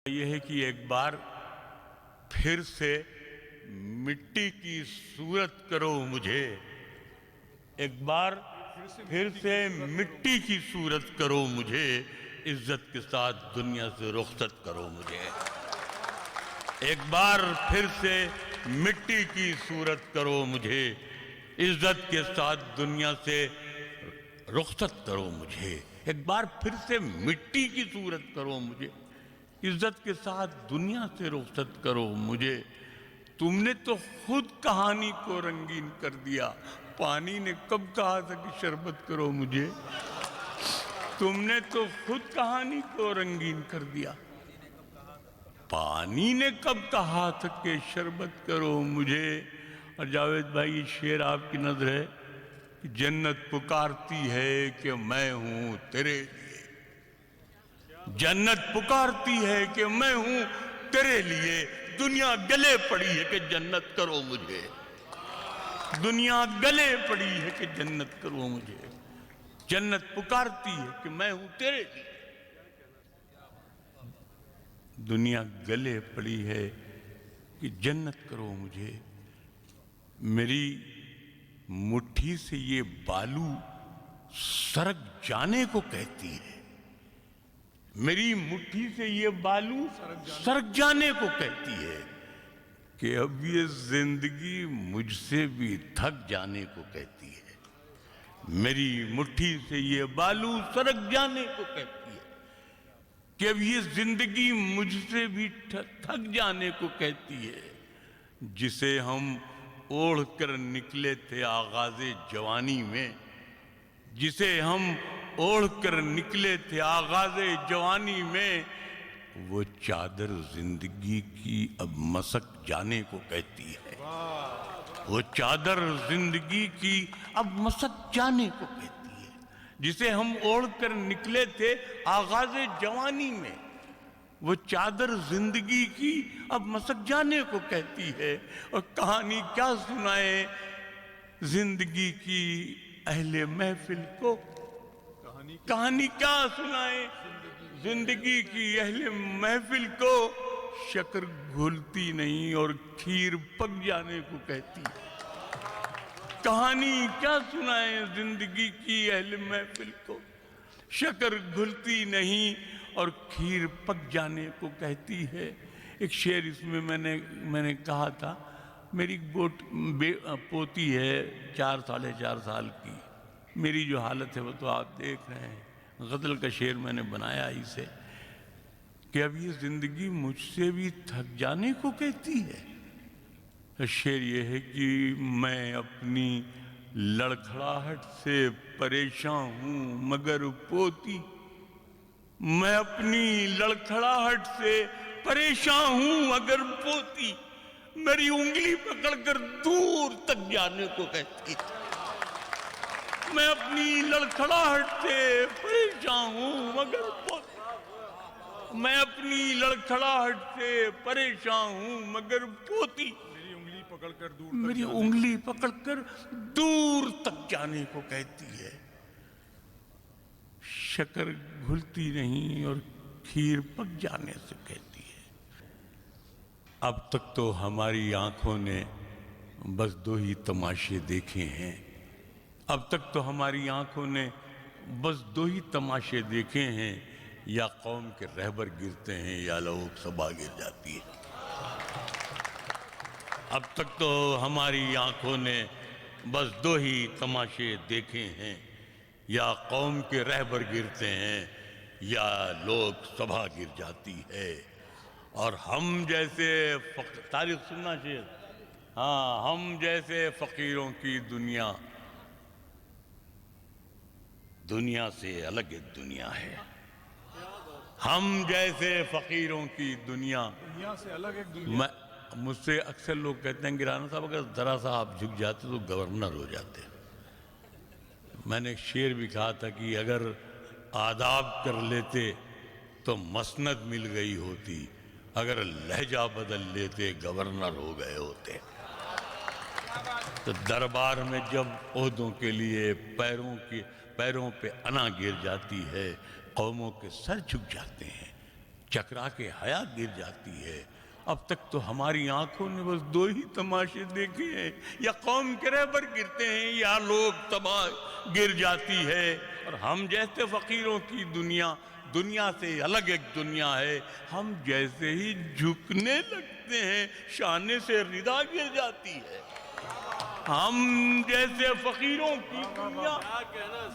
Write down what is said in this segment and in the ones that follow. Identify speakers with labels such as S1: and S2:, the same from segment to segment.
S1: یہ ہے کہ ایک بار پھر سے مٹی کی صورت کرو مجھے، ایک بار پھر سے مٹی کی صورت کرو مجھے، عزت کے ساتھ دنیا سے رخصت کرو مجھے۔ ایک بار پھر سے مٹی کی صورت کرو مجھے، عزت کے ساتھ دنیا سے رخصت کرو مجھے۔ ایک بار پھر سے مٹی کی صورت کرو مجھے، عزت کے ساتھ دنیا سے رخصت کرو مجھے۔ تم نے تو خود کہانی کو رنگین کر دیا، پانی نے کب کہا تھا کہ شربت کرو مجھے؟ تم نے تو خود کہانی کو رنگین کر دیا، پانی نے کب کہا تھا کہ شربت کرو مجھے۔ اور جاوید بھائی، یہ شعر آپ کی نظر ہے کہ جنت پکارتی ہے کہ میں ہوں تیرے لیے، جنت پکارتی ہے کہ میں ہوں تیرے لیے، دنیا گلے پڑی ہے کہ جنت کرو مجھے، دنیا گلے پڑی ہے کہ جنت کرو مجھے، جنت پکارتی ہے کہ میں ہوں تیرے لیے، دنیا گلے پڑی ہے کہ جنت کرو مجھے۔ میری مٹھی سے یہ بالو سرک جانے کو کہتی ہے، میری مٹھی سے یہ بالو سرک جانے کو کہتی ہے، کہ اب یہ زندگی مجھ سے بھی تھک جانے کو کہتی ہے، میری مٹھی سے یہ بالو سرک جانے کو کہتی ہے، کہ اب یہ زندگی مجھ سے بھی تھک جانے کو کہتی ہے۔ جسے ہم اوڑھ کر نکلے تھے آغاز جوانی میں، جسے ہم اوڑھ کر نکلے تھے آغاز جوانی میں، وہ چادر زندگی کی اب مسک جانے کو کہتی ہے، وہ چادر زندگی کی اب مسک جانے کو کہتی ہے۔ جسے ہم اوڑھ کر نکلے تھے آغاز جوانی میں، وہ چادر زندگی کی اب مسک جانے کو کہتی ہے۔ اور کہانی کیا سنائے زندگی کی اہل محفل کو، کہانی کیا سنائے زندگی کی اہل محفل کو، شکر گھلتی نہیں اور کھیر پک جانے کو کہتی ہے۔ کہانی کیا سنائے زندگی کی اہل محفل کو، شکر گھلتی نہیں اور کھیر پک جانے کو کہتی ہے۔ ایک شعر اس میں میں نے کہا تھا، میری پوتی ہے 4 ساڑھے 4 سال کی، میری جو حالت ہے وہ تو آپ دیکھ رہے ہیں، غزل کا شعر میں نے بنایا اسے کہ اب یہ زندگی مجھ سے بھی تھک جانے کو کہتی ہے۔ شعر یہ ہے کہ میں اپنی لڑکھڑاہٹ سے پریشان ہوں مگر پوتی، میں اپنی لڑکھڑاہٹ سے پریشان ہوں مگر پوتی، میری انگلی پکڑ کر دور تک جانے کو کہتی ہے۔ میں اپنی لڑکھڑاہٹ سے پریشان ہوں مگر پوتی، میں اپنی لڑکھڑاہٹ سے پریشان ہوں مگر پوتی، میری انگلی پکڑ کر دور تک جانے کو کہتی ہے۔ شکر گھلتی نہیں اور کھیر پک جانے سے کہتی ہے۔ اب تک تو ہماری آنکھوں نے بس 2 ہی تماشے دیکھے ہیں، اب تک تو ہماری آنکھوں نے بس 2 ہی تماشے دیکھے ہیں، یا قوم کے رہبر گرتے ہیں یا لوگ سبھا گر جاتی ہے۔ اب تک تو ہماری آنکھوں نے بس 2 ہی تماشے دیکھے ہیں، یا قوم کے رہبر گرتے ہیں یا لوگ سبھا گر جاتی ہے۔ اور ہم جیسے تاریخ سننا چاہیے، ہاں، ہم جیسے فقیروں کی دنیا سے الگ ایک دنیا ہے، ہم جیسے فقیروں کی دنیا سے الگ ایک دنیا۔ مجھ سے اکثر لوگ کہتے ہیں گرانا صاحب اگر ذرا سا آپ جھک جاتے تو گورنر ہو جاتے۔ میں نے ایک شعر بھی کہا تھا کہ اگر آداب کر لیتے تو مسند مل گئی ہوتی، اگر لہجہ بدل لیتے گورنر ہو گئے ہوتے۔ تو دربار میں جب عہدوں کے لیے پیروں پہ انا گر جاتی ہے، قوموں کے سر جھک جاتے ہیں، چکرا کے حیا گر جاتی ہے۔ اب تک تو ہماری آنکھوں نے بس دو ہی تماشے دیکھے ہیں، یا قوم کے رہبر گرتے ہیں یا لوگ تباہ گر جاتی ہے، اور ہم جیسے فقیروں کی دنیا سے الگ ایک دنیا ہے، ہم جیسے ہی جھکنے لگتے ہیں شانے سے ردا گر جاتی ہے۔ ہم جیسے فقیروں کی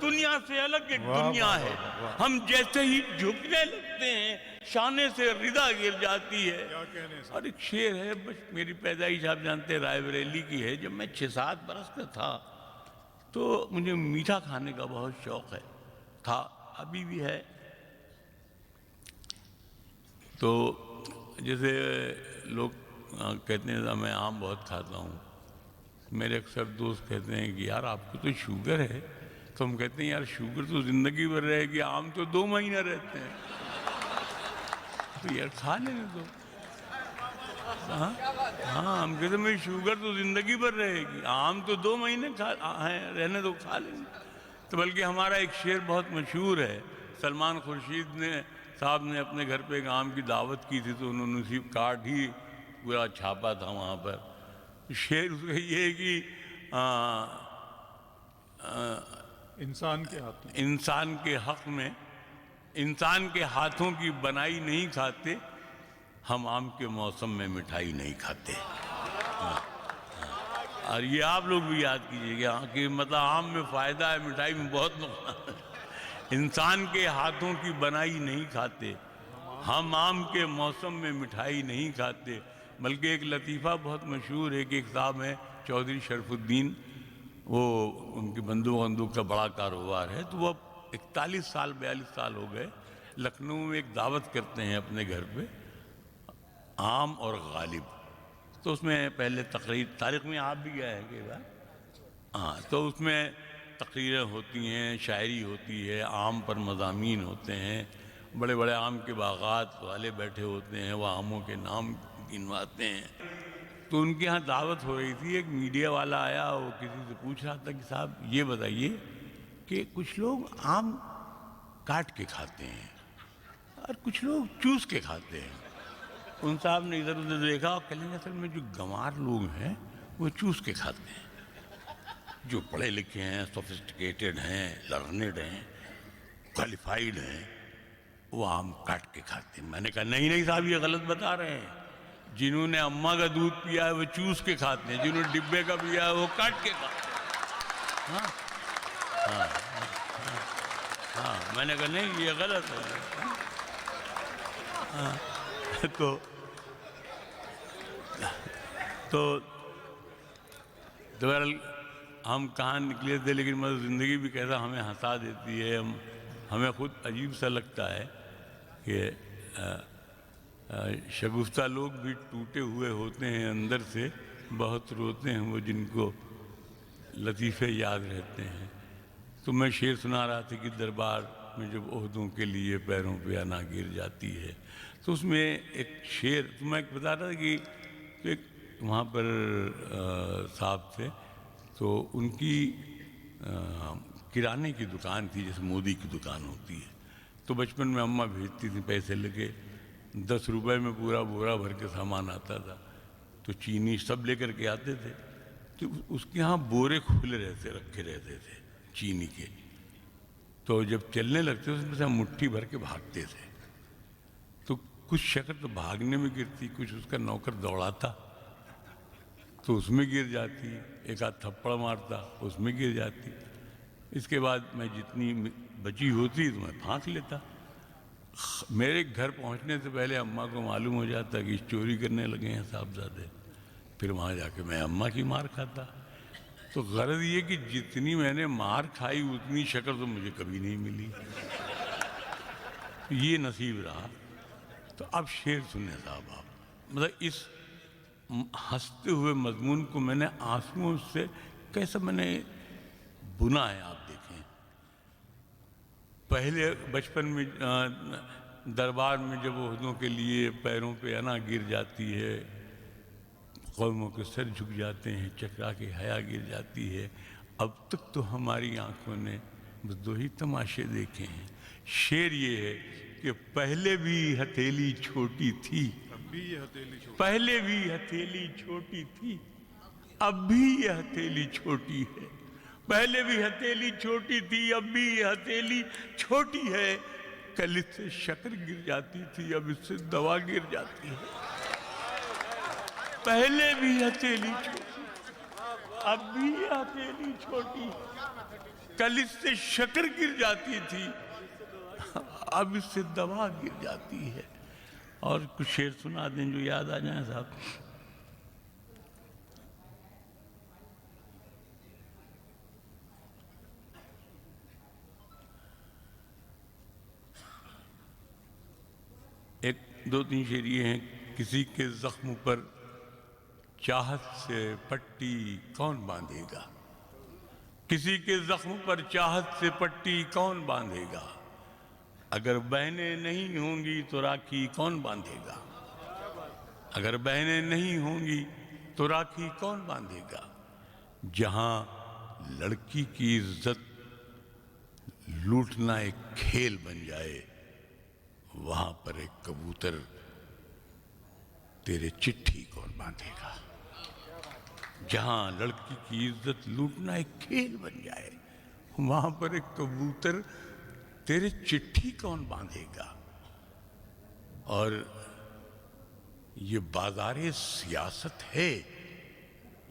S1: دنیا سے الگ ایک دنیا ہے، ہم جیسے ہی جھکنے لگتے ہیں شانے سے ردا گر جاتی ہے۔ اور ایک شعر ہے، میری پیدائش آپ جانتے ہیں رائے بریلی کی ہے، جب میں 6-7 برس کا تھا تو مجھے میٹھا کھانے کا بہت شوق تھا، ابھی بھی ہے۔ تو جیسے لوگ کہتے ہیں میں آم بہت کھاتا ہوں، میرے اکثر دوست کہتے ہیں کہ یار آپ کو تو شوگر ہے، تو ہم کہتے ہیں یار شوگر تو زندگی بھر رہے گی، آم تو 2 مہینے رہتے ہیں، تو یار کھا لینے دو۔ ہاں ہم کہتے ہیں میں شوگر تو زندگی بھر رہے گی، آم تو 2 مہینے رہنے دو، کھا لیں۔ تو بلکہ ہمارا ایک شعر بہت مشہور ہے، سلمان خورشید صاحب نے اپنے گھر پہ ایک آم کی دعوت کی تھی، تو انہوں نے اسی کارڈ ہی پورا چھاپا تھا وہاں پر۔ شعر اس کا یہ ہے کہ انسان کے حق میں انسان کے ہاتھوں کی بنائی نہیں کھاتے، ہم آم کے موسم میں مٹھائی نہیں کھاتے۔ اور یہ آپ لوگ بھی یاد کیجئے گا کہ مطلب آم میں فائدہ ہے، مٹھائی میں بہت نقصان ہے۔ انسان کے ہاتھوں کی بنائی نہیں کھاتے، ہم آم کے موسم میں مٹھائی نہیں کھاتے۔ بلکہ ایک لطیفہ بہت مشہور ہے کہ ایک صاحب ہیں چودھری شرف الدین، وہ ان کی بندوق کا بڑا کاروبار ہے، تو وہ 41 سال 42 سال ہو گئے، لکھنؤ میں ایک دعوت کرتے ہیں اپنے گھر پہ، عام اور غالب۔ تو اس میں پہلے تقریر، تاریخ میں آپ بھی گئے ہیں کہ بار، تو اس میں تقریریں ہوتی ہیں، شاعری ہوتی ہے، آم پر مضامین ہوتے ہیں، بڑے بڑے آم کے باغات والے بیٹھے ہوتے ہیں، وہ آموں کے نام گنواتے ہیں۔ تو ان کے ہاں دعوت ہو رہی تھی، ایک میڈیا والا آیا، وہ کسی سے پوچھ رہا تھا کہ صاحب یہ بتائیے کہ کچھ لوگ آم کاٹ کے کھاتے ہیں اور کچھ لوگ چوس کے کھاتے ہیں۔ ان صاحب نے ادھر ادھر دیکھا اور کہنے لگے اصل میں جو گنوار لوگ ہیں وہ چوس کے کھاتے ہیں، جو پڑھے لکھے ہیں، سوفسٹیکیٹڈ ہیں، لرنڈ ہیں، کوالیفائیڈ ہیں، وہ آم کاٹ کے کھاتے ہیں۔ میں نے کہا نہیں صاحب یہ غلط بتا رہے ہیں، جنہوں نے اماں کا دودھ پیا ہے وہ چوس کے کھاتے ہیں، جنہوں نے ڈبے کا پیا ہے وہ کاٹ کے کھاتے ہیں۔ میں نے کہا نہیں یہ غلط ہے۔ تو بہرحال ہم کہاں نکلے تھے، لیکن مطلب زندگی بھی کیسا ہمیں ہنسا دیتی ہے، ہمیں خود عجیب سا لگتا ہے کہ شگفتہ لوگ بھی ٹوٹے ہوئے ہوتے ہیں اندر سے، بہت روتے ہیں وہ جن کو لطیفے یاد رہتے ہیں۔ تو میں شعر سنا رہا تھا کہ دربار میں جب عہدوں کے لیے پیروں پہ انا گر جاتی ہے، تو اس میں ایک شعر، تو میں بتا رہا تھا کہ ایک وہاں پر صاحب تھے، تو ان کی کرانے کی دکان تھی، جیسے مودی کی دکان ہوتی ہے، تو بچپن میں اماں بھیجتی تھی پیسے لگے، 10 روپے میں پورا بورا بھر کے سامان آتا تھا، تو چینی سب لے کر کے آتے تھے، تو اس کے ہاں بورے کھلے رکھے رہتے تھے چینی کے، تو جب چلنے لگتے اس میں سے ہم مٹھی بھر کے بھاگتے تھے، تو کچھ شکل تو بھاگنے میں گرتی، کچھ اس کا نوکر دوڑاتا تو اس میں گر جاتی، ایک آدھ تھپڑ مارتا اس میں گر جاتی، اس کے بعد میں جتنی بچی ہوتی تو میں پھانک لیتا۔ میرے گھر پہنچنے سے پہلے اماں کو معلوم ہو جاتا کہ چوری کرنے لگے ہیں صاحبزادے، پھر وہاں جا کے میں اماں کی مار کھاتا۔ تو غرض یہ کہ جتنی میں نے مار کھائی اتنی شکل تو مجھے کبھی نہیں ملی، یہ نصیب رہا۔ تو اب شعر سنیں صاحب آپ، مطلب اس ہنستے ہوئے مضمون کو میں نے آنسوؤں سے کیسا میں نے بنا ہے، آپ دیکھیں۔ پہلے بچپن میں دربار میں جب عہدوں کے لیے پیروں پہ انا گر جاتی ہے، قوموں کے سر جھک جاتے ہیں، چکرا کے حیا گر جاتی ہے، اب تک تو ہماری آنکھوں نے بس 2 ہی تماشے دیکھے ہیں۔ شعر یہ ہے کہ پہلے بھی ہتھیلی چھوٹی تھی، پہلے بھی ہتھیلی چھوٹی تھی، اب بھی یہ ہتھیلی چھوٹی ہے۔ پہلے بھی ہتھیلی چھوٹی تھی، اب بھی یہ ہتھیلی چھوٹی ہے۔ کل اس سے شکر گر جاتی تھی، اب اس سے دوا گر جاتی ہے۔ پہلے بھی ہتھیلی چھوٹی، اب بھی یہ ہتھیلی چھوٹی ہے۔ کل اس سے شکر گر جاتی تھی، اب اس سے دوا گر جاتی ہے۔ اور کچھ شعر سنا دیں جو یاد آ جائیں صاحب۔ ایک دو تین شعر یہ ہیں۔ کسی کے زخم پر چاہت سے پٹی کون باندھے گا، کسی کے زخم پر چاہت سے پٹی کون باندھے گا، اگر بہنیں نہیں ہوں گی تو راکھی کون باندھے گا، اگر بہنیں نہیں ہوں گی تو راکھی کون باندھے گا۔ جہاں لڑکی کی عزت لوٹنا ایک کھیل بن جائے، وہاں پر ایک کبوتر تیرے چٹھی کون باندھے گا۔ جہاں لڑکی کی عزت لوٹنا ایک کھیل بن جائے، وہاں پر ایک کبوتر تیرے چٹھی کون باندھے گا۔ اور یہ بازار سیاست ہے،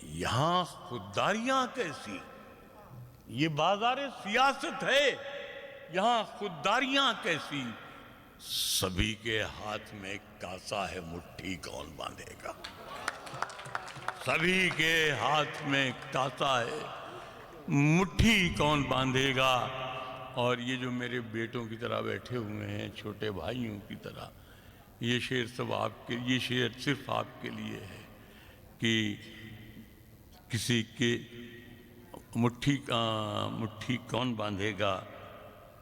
S1: یہاں خودداریاں کیسی، یہ بازار سیاست ہے، یہاں خودداریاں کیسی، سبھی کے ہاتھ میں کاسا ہے، مٹھی کون باندھے گا، سبھی کے ہاتھ میں کاسا ہے، مٹھی کون باندھے گا۔ اور یہ جو میرے بیٹوں کی طرح بیٹھے ہوئے ہیں، چھوٹے بھائیوں کی طرح، یہ شعر سب آپ کے، یہ شعر صرف آپ کے لیے ہے کہ کسی کے مٹھی کون باندھے گا۔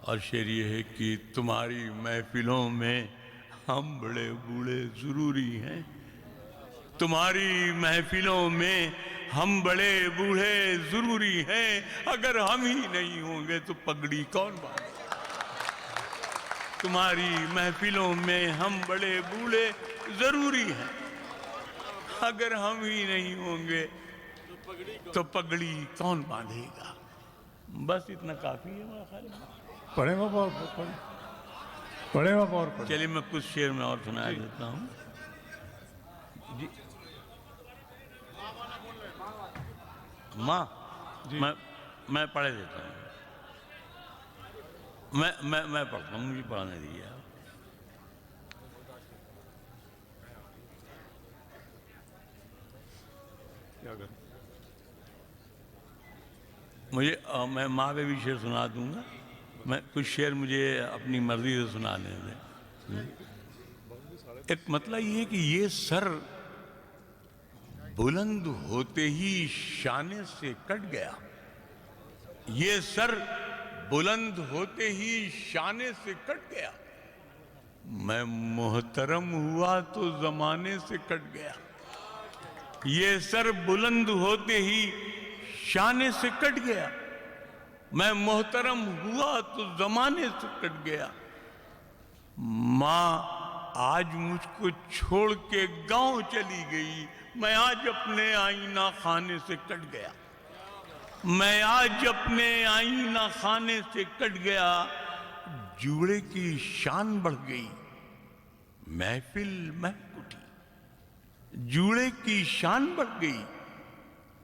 S1: اور شعر یہ ہے کہ تمہاری محفلوں میں ہم بڑے بوڑھے ضروری ہیں، تمہاری محفلوں میں ہم بڑے بوڑھے ضروری ہیں، اگر ہم ہی نہیں ہوں گے تو پگڑی کون باندھے گا۔ تمہاری محفلوں میں ہم بڑے بوڑھے ضروری ہیں، اگر ہم ہی نہیں ہوں گے تو پگڑی کون باندھے گا۔ بس اتنا کافی ہے میرا خیال میں۔
S2: پڑھیں باپا اور پڑھیں، پڑھیں باپا اور پڑھیں۔
S1: چلیے میں کچھ شعر میں اور سنا دیتا ہوں جی۔ ماں میں پڑھ دیتا ہوں، میں پڑھتا ہوں، مجھے پڑھانے دیجیے۔ مجھے میں ماں پہ بھی شعر سنا دوں گا، میں کچھ شعر مجھے اپنی مرضی سے سنانے دیں۔ ایک مطلب یہ ہے کہ یہ سر بلند ہوتے ہی شانے سے کٹ گیا، یہ سر بلند ہوتے ہی شانے سے کٹ گیا، میں محترم ہوا تو زمانے سے کٹ گیا، یہ سر بلند ہوتے ہی شانے سے کٹ گیا، میں محترم ہوا تو زمانے سے کٹ گیا۔ ماں آج مجھ کو چھوڑ کے گاؤں چلی گئی، میں آج اپنے آئینہ خانے سے کٹ گیا، میں آج اپنے آئینہ خانے سے کٹ گیا، جوڑے کی شان بڑھ گئی، محفل مہک اٹھی، جوڑے کی شان بڑھ گئی،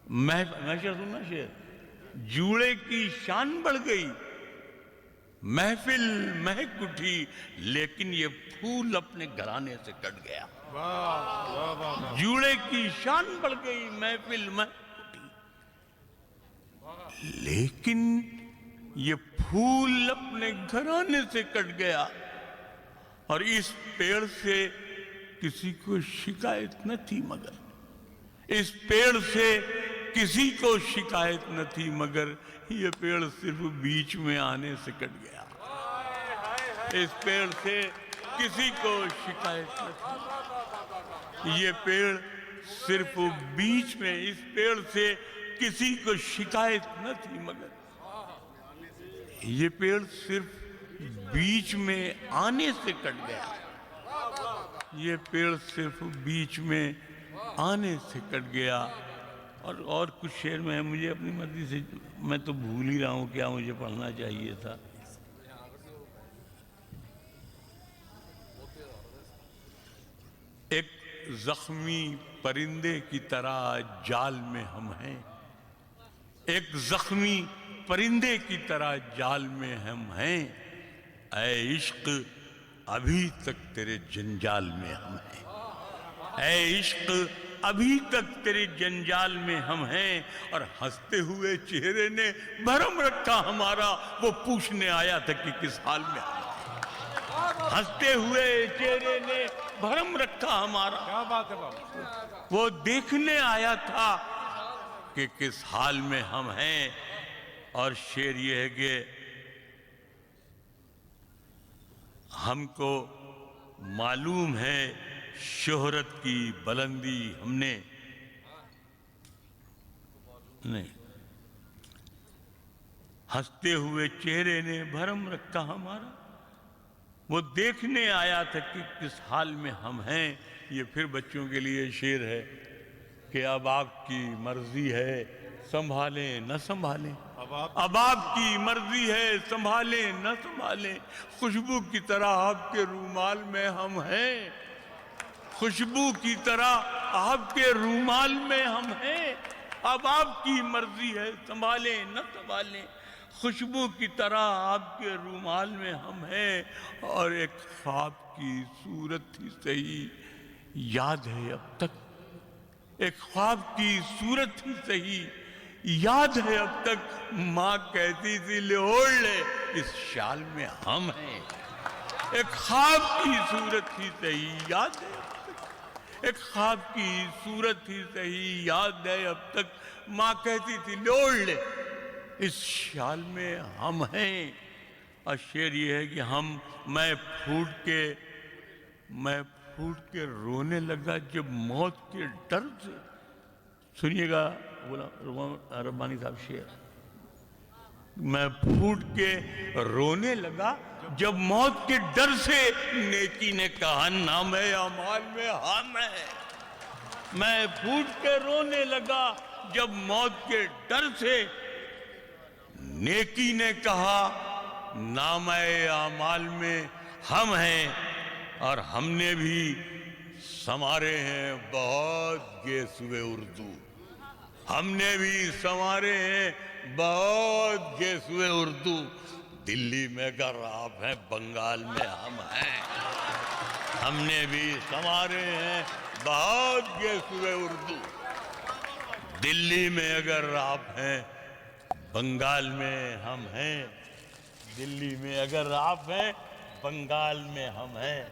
S1: میں شعر سننا شعر، جوڑے کی شان بڑھ گئی، محفل مہک اٹھی، لیکن یہ پھول اپنے گھرانے سے کٹ گیا۔ جوڑے کی شان بڑھ گئی، محفل مہک اٹھی، لیکن یہ پھول اپنے گھرانے سے کٹ گیا، اور اس پیڑ سے کسی کو شکایت نہ تھی، مگر اس پیڑ سے کسی کو شکایت نہ تھی، مگر یہ پیڑ صرف بیچ میں آنے سے کٹ گیا، اس پیڑ سے کسی کو شکایت نہ تھی، یہ پیڑ صرف بیچ میں، اس پیڑ سے کسی کو شکایت نہ تھی، مگر یہ پیڑ صرف بیچ میں آنے سے کٹ گیا، یہ پیڑ صرف بیچ میں آنے سے کٹ گیا۔ اور کچھ شعر میں ہے، مجھے اپنی مرضی سے میں تو بھول ہی رہا ہوں کیا مجھے پڑھنا چاہیے تھا۔ ایک زخمی پرندے کی طرح جال میں ہم ہیں، ایک زخمی پرندے کی طرح جال میں ہم ہیں، اے عشق ابھی تک تیرے جنجال میں ہم ہیں، اے عشق ابھی تک تیرے جنجال میں ہم ہیں۔ اور ہنستے ہوئے چہرے نے بھرم رکھا ہمارا، وہ پوچھنے آیا تھا کہ کس حال میں ہم ہیں۔ ہنستے ہوئے چہرے نے بھرم رکھا ہمارا،
S2: کیا بات ہے بابا،
S1: وہ دیکھنے آیا تھا کہ کس حال میں ہم ہیں۔ اور شعر یہ ہے کہ ہم کو معلوم ہے شہرت کی بلندی ہم نے نہیں، ہنستے ہوئے چہرے نے بھرم رکھا ہمارا، وہ دیکھنے آیا تھا کہ کس حال میں ہم ہیں۔ یہ پھر بچوں کے لیے شعر ہے کہ اب آپ کی مرضی ہے سنبھالیں نہ سنبھالیں، اب آپ کی مرضی ہے سنبھالیں نہ سنبھالیں، خوشبو کی طرح آپ کے رومال میں ہم ہیں، خوشبو کی طرح آپ کے رومال میں ہم ہیں، اب آپ کی مرضی ہے سنبھالیں نہ سنبھالیں، خوشبو کی طرح آپ کے رومال میں ہم ہیں۔ اور ایک خواب کی صورت ہی صحیح یاد ہے اب تک، ایک خواب کی صورت ہی صحیح یاد ہے اب تک، ماں کہتی تھی لے اوڑھ لے اس شال میں ہم ہیں، ایک خواب کی صورت ہی صحیح یاد ہے اب تک، ایک خواب کی صورت ہی صحیح یاد ہے اب تک، ماں کہتی تھی لے اوڑھ لے اس شال میں ہم ہیں۔ اور شعر یہ ہے کہ میں پھوٹ کے رونے لگا جب موت کے ڈر سے، سنیے گا ربانی صاحب شعر، میں پھوٹ کے رونے لگا جب موت کے ڈر سے، نیکی نے کہا نام اعمال میں ہم ہیں، میں پھوٹ کے رونے لگا جب موت کے ڈر سے، نیکی نے کہا نام اعمال میں ہم ہیں۔ اور ہم نے بھی سنوارے ہیں بہت گیسوئے اردو، ہم نے بھی سنوارے ہیں بہت گیسوئے اردو، دلی میں اگر آپ ہیں بنگال میں ہم ہیں، ہم نے بھی سنوارے ہیں بہت گیسوئے اردو، دلی میں اگر آپ ہیں بنگال میں ہم ہیں، دلی میں اگر آپ ہیں بنگال میں ہم ہیں۔